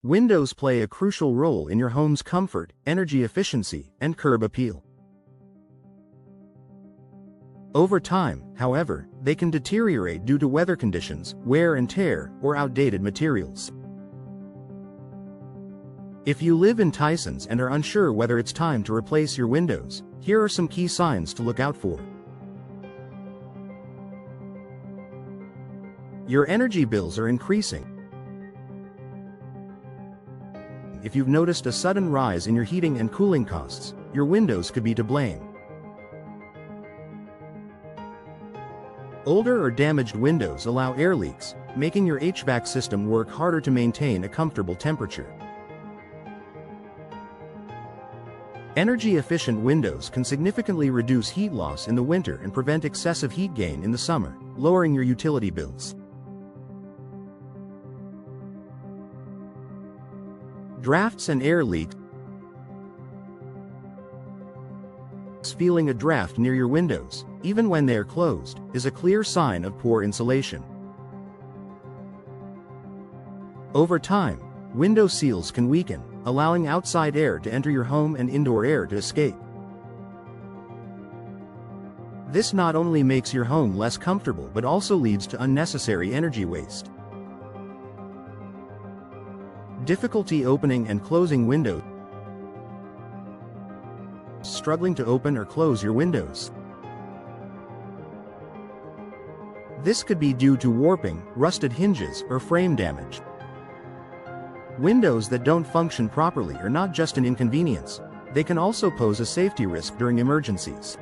Windows play a crucial role in your home's comfort, energy efficiency, and curb appeal. Over time, however, they can deteriorate due to weather conditions, wear and tear, or outdated materials. If you live in Tysons and are unsure whether it's time to replace your windows, here are some key signs to look out for. Your energy bills are increasing. If you've noticed a sudden rise in your heating and cooling costs, your windows could be to blame. Older or damaged windows allow air leaks, making your HVAC system work harder to maintain a comfortable temperature. Energy-efficient windows can significantly reduce heat loss in the winter and prevent excessive heat gain in the summer, lowering your utility bills. Drafts and air leaks. Feeling a draft near your windows, even when they are closed, is a clear sign of poor insulation. Over time, window seals can weaken, allowing outside air to enter your home and indoor air to escape. This not only makes your home less comfortable but also leads to unnecessary energy waste. Difficulty opening and closing windows. Struggling to open or close your windows. This could be due to warping, rusted hinges, or frame damage. Windows that don't function properly are not just an inconvenience, they can also pose a safety risk during emergencies.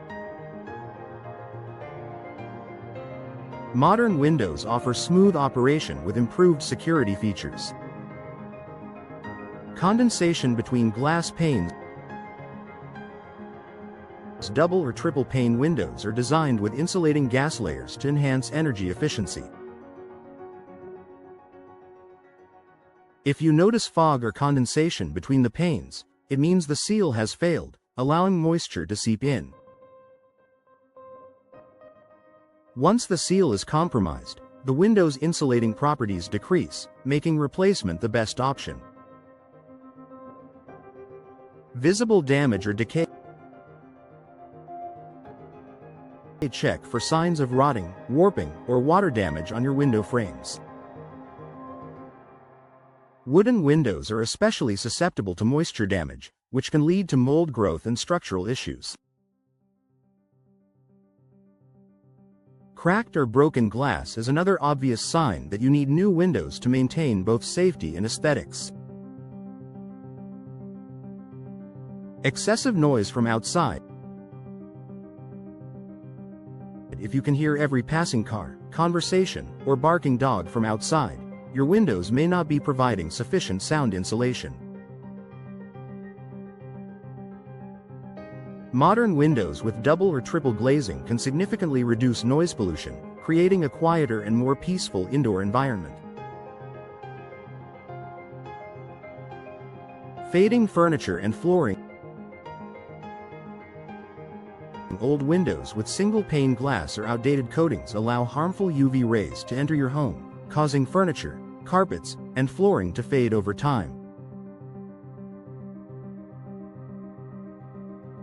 Modern windows offer smooth operation with improved security features. Condensation between glass panes. Double or triple pane windows are designed with insulating gas layers to enhance energy efficiency. If you notice fog or condensation between the panes, it means the seal has failed, allowing moisture to seep in. Once the seal is compromised, the window's insulating properties decrease, making replacement the best option. Visible damage or decay. Check for signs of rotting, warping, or water damage on your window frames. Wooden windows are especially susceptible to moisture damage, which can lead to mold growth and structural issues. Cracked or broken glass is another obvious sign that you need new windows to maintain both safety and aesthetics. Excessive noise from outside. If you can hear every passing car, conversation, or barking dog from outside, your windows may not be providing sufficient sound insulation. Modern windows with double or triple glazing can significantly reduce noise pollution, creating a quieter and more peaceful indoor environment. Fading furniture and flooring. Old windows with single-pane glass or outdated coatings allow harmful UV rays to enter your home, causing furniture, carpets, and flooring to fade over time.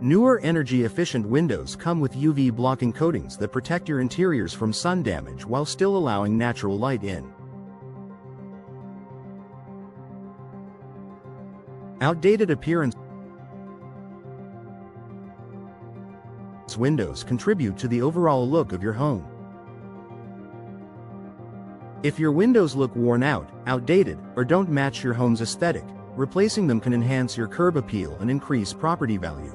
Newer energy-efficient windows come with UV-blocking coatings that protect your interiors from sun damage while still allowing natural light in. Outdated appearance. Windows contribute to the overall look of your home. If your windows look worn out, outdated, or don't match your home's aesthetic, replacing them can enhance your curb appeal and increase property value.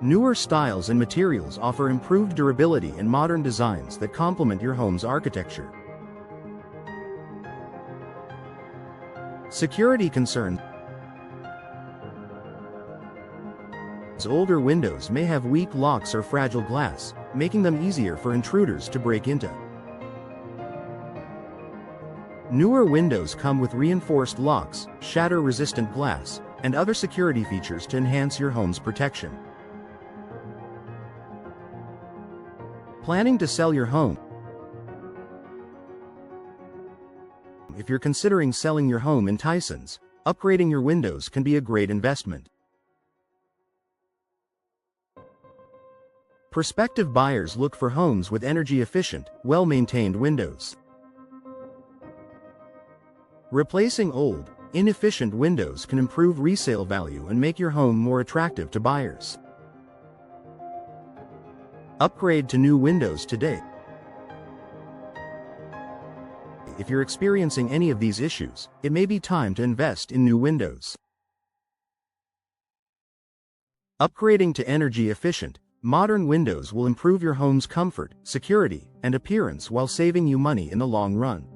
Newer styles and materials offer improved durability and modern designs that complement your home's architecture. Security concerns. Older windows may have weak locks or fragile glass, making them easier for intruders to break into. Newer windows come with reinforced locks, shatter-resistant glass, and other security features to enhance your home's protection. Planning to sell your home? If you're considering selling your home in Tysons, upgrading your windows can be a great investment. Prospective buyers look for homes with energy-efficient, well-maintained windows. Replacing old, inefficient windows can improve resale value and make your home more attractive to buyers. Upgrade to new windows today. If you're experiencing any of these issues, it may be time to invest in new windows. Upgrading to energy-efficient, modern windows will improve your home's comfort, security, and appearance while saving you money in the long run.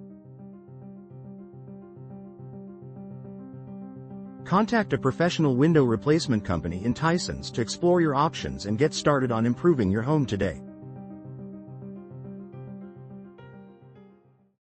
Contact a professional window replacement company in Tysons to explore your options and get started on improving your home today.